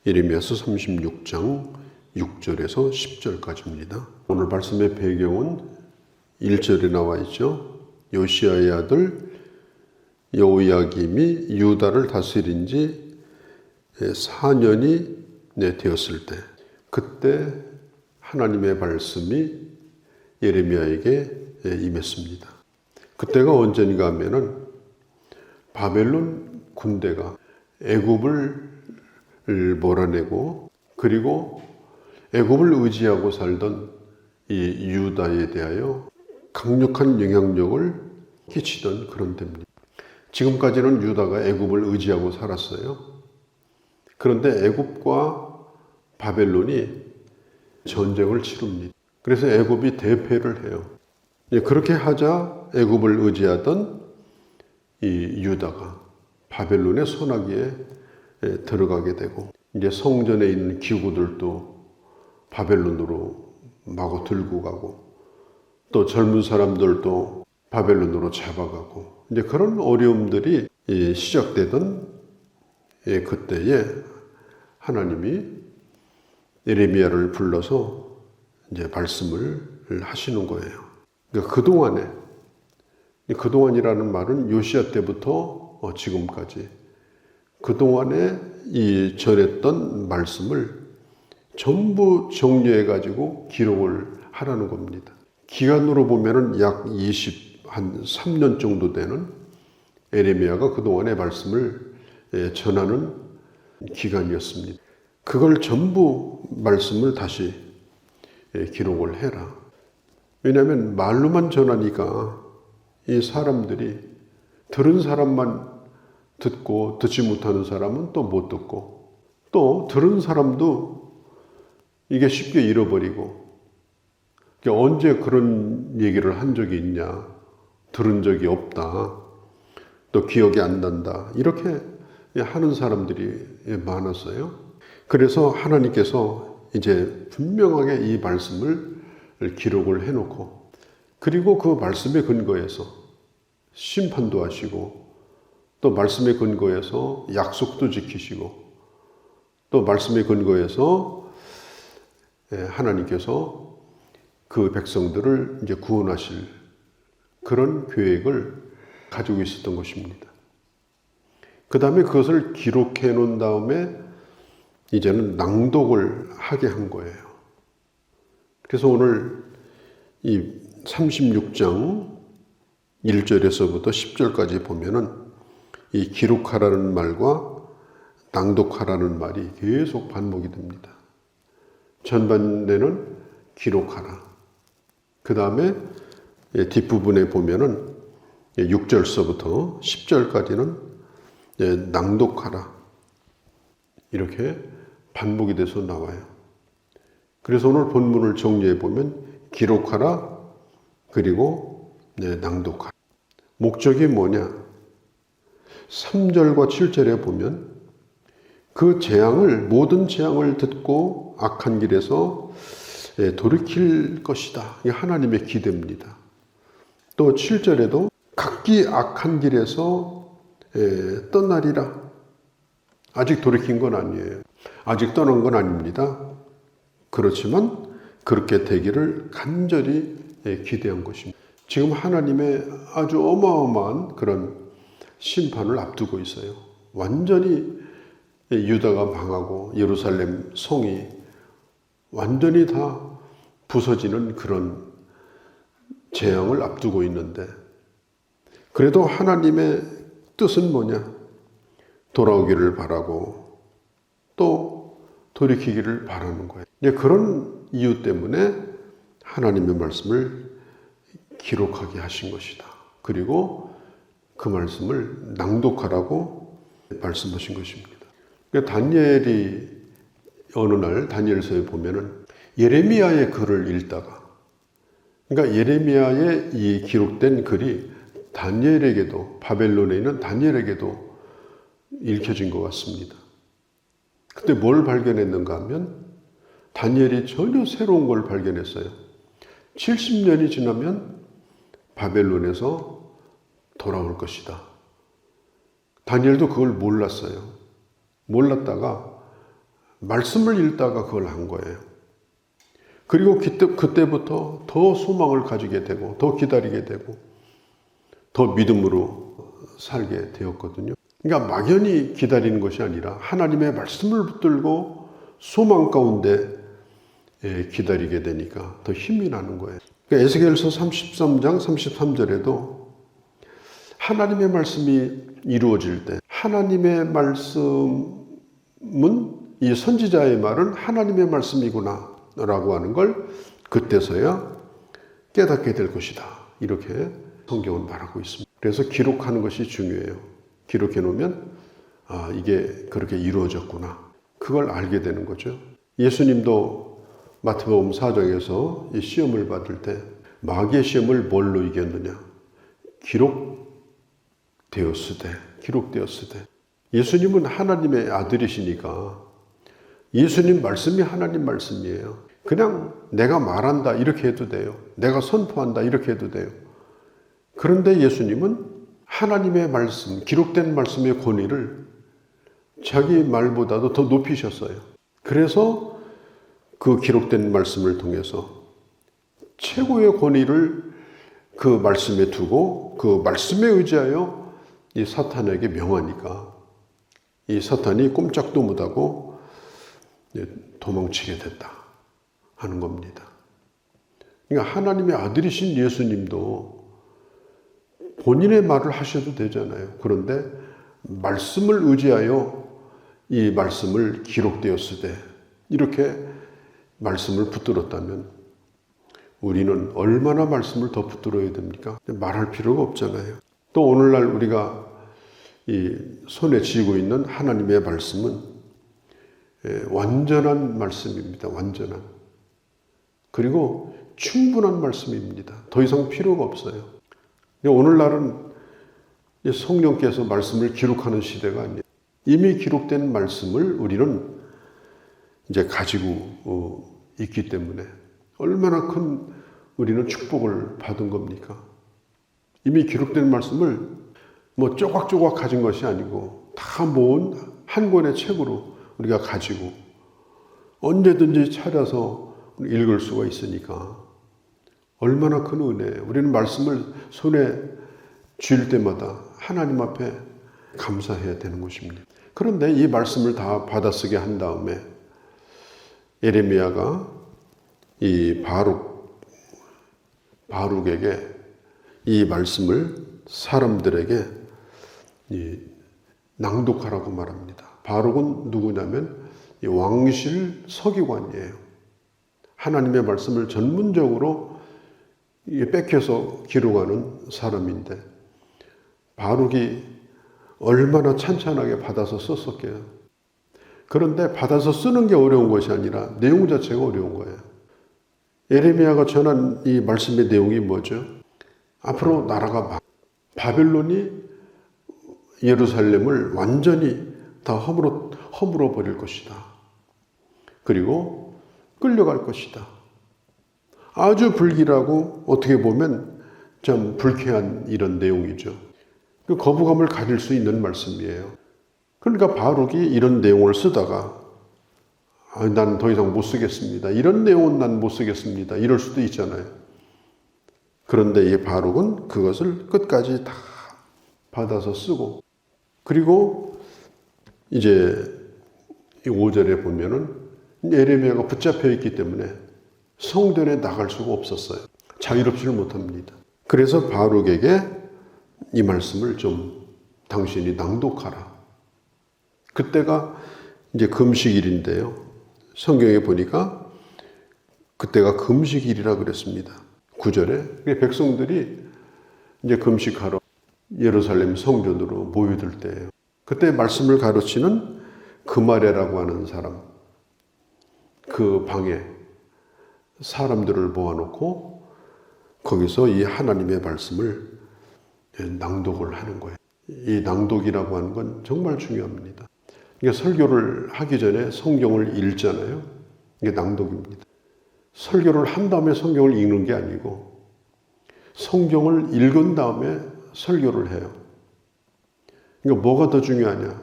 예레미야서 36장 6절에서 10절까지입니다. 오늘 말씀의 배경은 1절에 나와 있죠. 요시야의 아들 여호야김이 유다를 다스린 지 4년이 되었을 때, 그때 하나님의 말씀이 예레미야에게 임했습니다. 그때가 언제인가 하면은 바벨론 군대가 애굽을 몰아내고, 그리고 애굽을 의지하고 살던 이 유다에 대하여 강력한 영향력을 끼치던 그런 때입니다. 지금까지는 유다가 애굽을 의지하고 살았어요. 그런데 애굽과 바벨론이 전쟁을 치릅니다. 그래서 애굽이 대패를 해요. 그렇게 하자 애굽을 의지하던 이 유다가 바벨론의 손아귀에 들어가게 되고, 이제 성전에 있는 기구들도 바벨론으로 마구 들고 가고, 또 젊은 사람들도 바벨론으로 잡아가고, 이제 그런 어려움들이 시작되던 그때에 하나님이 예레미야를 불러서 이제 말씀을 하시는 거예요. 그러니까 그동안이라는 말은 요시야 때부터 지금까지 그동안에 이 전했던 말씀을 전부 정리해 가지고 기록을 하라는 겁니다. 기간으로 보면은 약 3년 정도 되는 예레미야가 그동안의 말씀을 전하는 기간이었습니다. 그걸 전부 말씀을 다시 기록을 해라. 왜냐하면 말로만 전하니까 이 사람들이 들은 사람만 듣고 듣지 못하는 사람은 또 못 듣고, 또 들은 사람도 이게 쉽게 잃어버리고, 언제 그런 얘기를 한 적이 있냐, 들은 적이 없다, 또 기억이 안 난다, 이렇게 하는 사람들이 많았어요. 그래서 하나님께서 이제 분명하게 이 말씀을 기록을 해놓고, 그리고 그 말씀에 근거해서 심판도 하시고, 또 말씀에 근거해서 약속도 지키시고, 또 말씀에 근거해서 하나님께서 그 백성들을 이제 구원하실 그런 계획을 가지고 있었던 것입니다. 그 다음에 그것을 기록해 놓은 다음에 이제는 낭독을 하게 한 거예요. 그래서 오늘 이 36장 1절에서부터 10절까지 보면은 이 기록하라는 말과 낭독하라는 말이 계속 반복이 됩니다. 전반에는 기록하라. 그 다음에 뒷부분에 보면은 6절서부터 10절까지는 낭독하라. 이렇게 반복이 돼서 나와요. 그래서 오늘 본문을 정리해 보면 기록하라, 그리고 낭독하라. 목적이 뭐냐? 3절과 7절에 보면 그 모든 재앙을 듣고 악한 길에서 돌이킬 것이다. 이게 하나님의 기대입니다. 또 7절에도 각기 악한 길에서 떠나리라. 아직 돌이킨 건 아니에요. 아직 떠난 건 아닙니다. 그렇지만 그렇게 되기를 간절히 기대한 것입니다. 지금 하나님의 아주 어마어마한 그런 심판을 앞두고 있어요. 완전히 유다가 망하고 예루살렘 성이 완전히 다 부서지는 그런 재앙을 앞두고 있는데, 그래도 하나님의 뜻은 뭐냐? 돌아오기를 바라고 또 돌이키기를 바라는 거예요. 그런 이유 때문에 하나님의 말씀을 기록하게 하신 것이다. 그리고 그 말씀을 낭독하라고 말씀하신 것입니다. 다니엘이 어느 날 다니엘서에 보면은 예레미야의 글을 읽다가, 그러니까 예레미야의 이 기록된 글이 다니엘에게도, 바벨론에 있는 다니엘에게도 읽혀진 것 같습니다. 그때 뭘 발견했는가 하면 다니엘이 전혀 새로운 걸 발견했어요. 70년이 지나면 바벨론에서 돌아올 것이다. 다니엘도 그걸 몰랐어요. 몰랐다가 말씀을 읽다가 그걸 한 거예요. 그리고 그때부터 더 소망을 가지게 되고 더 기다리게 되고 더 믿음으로 살게 되었거든요. 그러니까 막연히 기다리는 것이 아니라 하나님의 말씀을 붙들고 소망 가운데 기다리게 되니까 더 힘이 나는 거예요. 그러니까 에스겔서 33장 33절에도 하나님의 말씀이 이루어질 때 하나님의 말씀은 이 선지자의 말은 하나님의 말씀이구나 라고 하는 걸 그때서야 깨닫게 될 것이다. 이렇게 성경은 말하고 있습니다. 그래서 기록하는 것이 중요해요. 기록해 놓으면 이게 그렇게 이루어졌구나. 그걸 알게 되는 거죠. 예수님도 마태복음 4장에서 이 시험을 받을 때 마귀의 시험을 뭘로 이겼느냐? 기록되었으되. 예수님은 하나님의 아들이시니까 예수님 말씀이 하나님 말씀이에요. 그냥 내가 말한다 이렇게 해도 돼요. 내가 선포한다 이렇게 해도 돼요. 그런데 예수님은 하나님의 말씀, 기록된 말씀의 권위를 자기 말보다도 더 높이셨어요. 그래서 그 기록된 말씀을 통해서 최고의 권위를 그 말씀에 두고 그 말씀에 의지하여 이 사탄에게 명하니까 이 사탄이 꼼짝도 못하고 도망치게 됐다 하는 겁니다. 그러니까 하나님의 아들이신 예수님도 본인의 말을 하셔도 되잖아요. 그런데 말씀을 의지하여 이 말씀을 기록되었으되 이렇게 말씀을 붙들었다면 우리는 얼마나 말씀을 더 붙들어야 됩니까? 말할 필요가 없잖아요. 또 오늘날 우리가 이 손에 쥐고 있는 하나님의 말씀은 완전한 말씀입니다. 완전한. 그리고 충분한 말씀입니다. 더 이상 필요가 없어요. 오늘날은 성령께서 말씀을 기록하는 시대가 아니에요. 이미 기록된 말씀을 우리는 이제 가지고 있기 때문에 얼마나 큰 우리는 축복을 받은 겁니까? 이미 기록된 말씀을 뭐 조각조각 가진 것이 아니고 다 모은 한 권의 책으로 우리가 가지고 언제든지 찾아서 읽을 수가 있으니까 얼마나 큰 은혜예요. 우리는 말씀을 손에 쥘 때마다 하나님 앞에 감사해야 되는 것입니다. 그런데 이 말씀을 다 받아쓰게 한 다음에 예레미야가 이 바룩에게 이 말씀을 사람들에게 낭독하라고 말합니다. 바룩은 누구냐면 이 왕실 서기관이에요. 하나님의 말씀을 전문적으로 뺏겨서 기록하는 사람인데 바룩이 얼마나 찬찬하게 받아서 썼었게요. 그런데 받아서 쓰는 게 어려운 것이 아니라 내용 자체가 어려운 거예요. 예레미야가 전한 이 말씀의 내용이 뭐죠? 앞으로 나라가 바벨론이 예루살렘을 완전히 다 허물어 버릴 것이다. 그리고 끌려갈 것이다. 아주 불길하고 어떻게 보면 좀 불쾌한 이런 내용이죠. 그 거부감을 가질 수 있는 말씀이에요. 그러니까 바룩이 이런 내용을 쓰다가 난 더 이상 못 쓰겠습니다. 이런 내용은 난 못 쓰겠습니다. 이럴 수도 있잖아요. 그런데 이 바룩은 그것을 끝까지 다 받아서 쓰고 그리고 이제 이 5절에 보면은 예레미야가 붙잡혀 있기 때문에 성전에 나갈 수가 없었어요. 자유롭지를 못합니다. 그래서 바룩에게 이 말씀을 좀 당신이 낭독하라. 그때가 이제 금식일인데요. 성경에 보니까 그때가 금식일이라 그랬습니다. 9절에 백성들이 이제 금식하러 예루살렘 성전으로 모여들 때예요. 그때 말씀을 가르치는 그마레라고 하는 사람, 그 방에 사람들을 모아놓고 거기서 이 하나님의 말씀을 낭독을 하는 거예요. 이 낭독이라고 하는 건 정말 중요합니다. 그러니까 설교를 하기 전에 성경을 읽잖아요. 이게 낭독입니다. 설교를 한 다음에 성경을 읽는 게 아니고 성경을 읽은 다음에 설교를 해요. 그러니까 뭐가 더 중요하냐?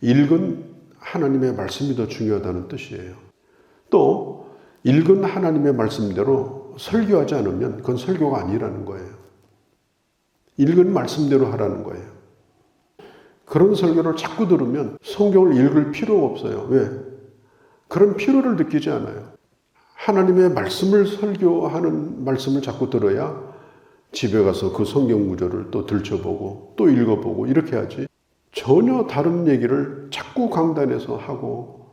읽은 하나님의 말씀이 더 중요하다는 뜻이에요. 또 읽은 하나님의 말씀대로 설교하지 않으면 그건 설교가 아니라는 거예요. 읽은 말씀대로 하라는 거예요. 그런 설교를 자꾸 들으면 성경을 읽을 필요가 없어요. 왜? 그런 필요를 느끼지 않아요. 하나님의 말씀을 설교하는 말씀을 자꾸 들어야 집에 가서 그 성경 구절을 또 들춰보고 또 읽어보고 이렇게 하지. 전혀 다른 얘기를 자꾸 강단에서 하고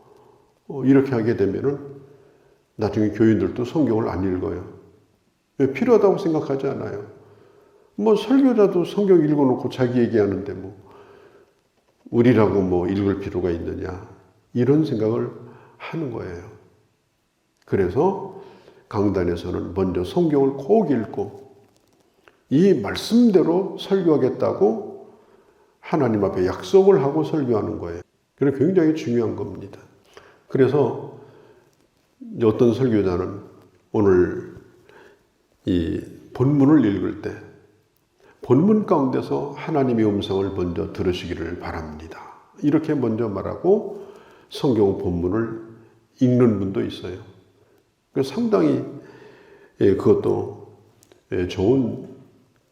이렇게 하게 되면은 나중에 교인들도 성경을 안 읽어요. 왜? 필요하다고 생각하지 않아요. 뭐 설교자도 성경 읽어놓고 자기 얘기하는데 뭐 우리라고 뭐 읽을 필요가 있느냐 이런 생각을 하는 거예요. 그래서 강단에서는 먼저 성경을 꼭 읽고 이 말씀대로 설교하겠다고 하나님 앞에 약속을 하고 설교하는 거예요. 그게 굉장히 중요한 겁니다. 그래서 어떤 설교자는 오늘 이 본문을 읽을 때 본문 가운데서 하나님의 음성을 먼저 들으시기를 바랍니다. 이렇게 먼저 말하고 성경 본문을 읽는 분도 있어요. 상당히 그것도 좋은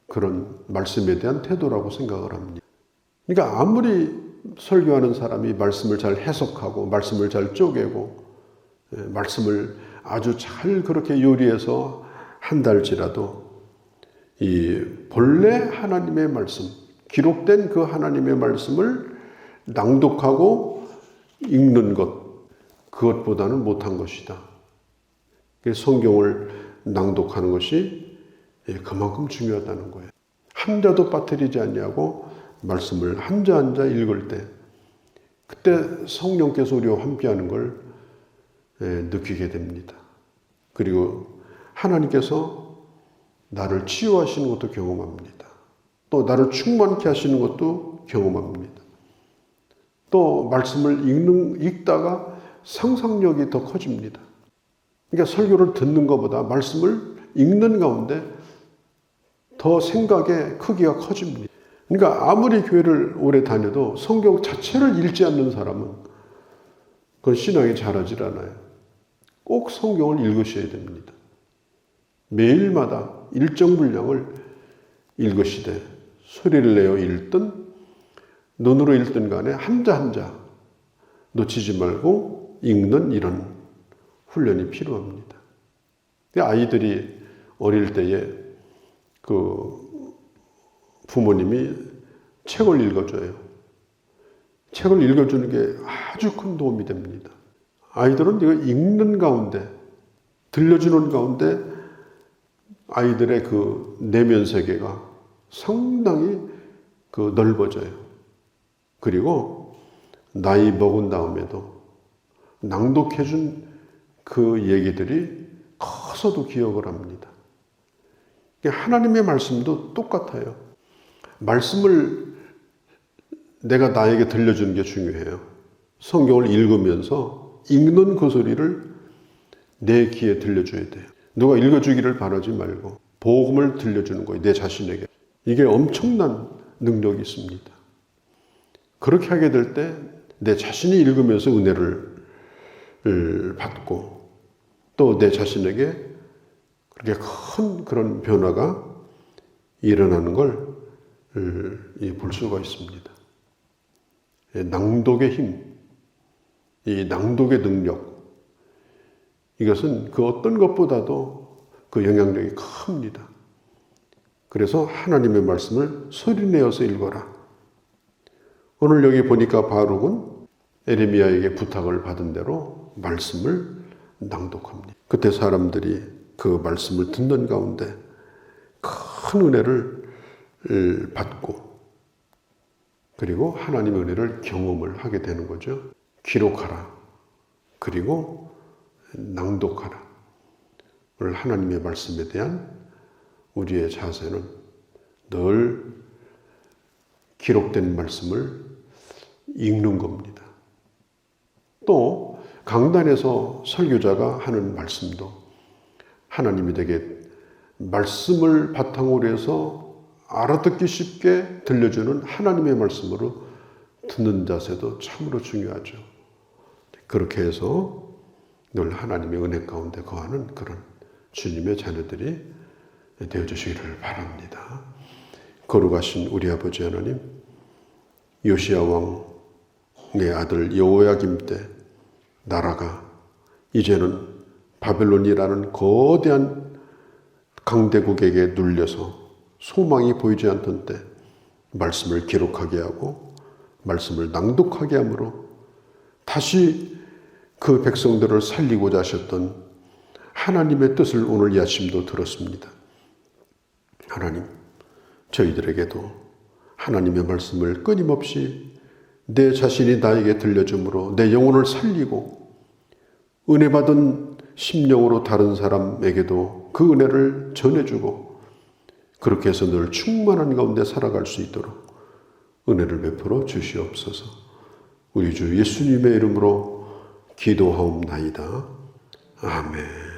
그런 말씀에 대한 태도라고 생각을 합니다. 그러니까 아무리 설교하는 사람이 말씀을 잘 해석하고 말씀을 잘 쪼개고 말씀을 아주 잘 그렇게 요리해서 한달지라도 이 본래 하나님의 말씀, 기록된 그 하나님의 말씀을 낭독하고 읽는 것, 그것보다는 못한 것이다. 성경을 낭독하는 것이 그만큼 중요하다는 거예요. 한자도 빠뜨리지 않냐고 말씀을 한자 한자 읽을 때 그때 성령께서 우리와 함께하는 걸 느끼게 됩니다. 그리고 하나님께서 나를 치유하시는 것도 경험합니다. 또 나를 충만케 하시는 것도 경험합니다. 또 말씀을 읽다가 상상력이 더 커집니다. 그러니까 설교를 듣는 것보다 말씀을 읽는 가운데 더 생각의 크기가 커집니다. 그러니까 아무리 교회를 오래 다녀도 성경 자체를 읽지 않는 사람은 그건 신앙이 자라질 않아요. 꼭 성경을 읽으셔야 됩니다. 매일마다 일정 분량을 읽으시되 소리를 내어 읽든 눈으로 읽든 간에 한자 한자 놓치지 말고 읽는 이런 훈련이 필요합니다. 아이들이 어릴 때에 그 부모님이 책을 읽어줘요. 책을 읽어주는 게 아주 큰 도움이 됩니다. 아이들은 이거 읽는 가운데, 들려주는 가운데 아이들의 그 내면 세계가 상당히 그 넓어져요. 그리고 나이 먹은 다음에도 낭독해준 그 얘기들이 커서도 기억을 합니다. 하나님의 말씀도 똑같아요. 말씀을 내가 나에게 들려주는 게 중요해요. 성경을 읽으면서 읽는 그 소리를 내 귀에 들려줘야 돼요. 누가 읽어주기를 바라지 말고 복음을 들려주는 거예요. 내 자신에게. 이게 엄청난 능력이 있습니다. 그렇게 하게 될 때 내 자신이 읽으면서 은혜를 받고 또 내 자신에게 그렇게 큰 그런 변화가 일어나는 걸 볼 수가 있습니다. 낭독의 힘, 이 낭독의 능력, 이것은 그 어떤 것보다도 그 영향력이 큽니다. 그래서 하나님의 말씀을 소리내어서 읽어라. 오늘 여기 보니까 바룩은 에레미야에게 부탁을 받은 대로 말씀을 낭독합니다. 그때 사람들이 그 말씀을 듣는 가운데 큰 은혜를 받고 그리고 하나님의 은혜를 경험을 하게 되는 거죠. 기록하라. 그리고 낭독하라. 오늘 하나님의 말씀에 대한 우리의 자세는 늘 기록된 말씀을 읽는 겁니다. 또 강단에서 설교자가 하는 말씀도 하나님이 되게 말씀을 바탕으로 해서 알아듣기 쉽게 들려주는 하나님의 말씀으로 듣는 자세도 참으로 중요하죠. 그렇게 해서 늘 하나님의 은혜 가운데 거하는 그런 주님의 자녀들이 되어주시기를 바랍니다. 거룩하신 우리 아버지 하나님, 요시야 왕의 아들 여호야김 때 나라가 이제는 바벨론이라는 거대한 강대국에게 눌려서 소망이 보이지 않던 때 말씀을 기록하게 하고 말씀을 낭독하게 함으로 다시 그 백성들을 살리고자 하셨던 하나님의 뜻을 오늘 이 아침도 들었습니다. 하나님, 저희들에게도 하나님의 말씀을 끊임없이 내 자신이 나에게 들려줌으로 내 영혼을 살리고 은혜 받은 심령으로 다른 사람에게도 그 은혜를 전해주고 그렇게 해서 늘 충만한 가운데 살아갈 수 있도록 은혜를 베풀어 주시옵소서. 우리 주 예수님의 이름으로 기도하옵나이다. 아멘.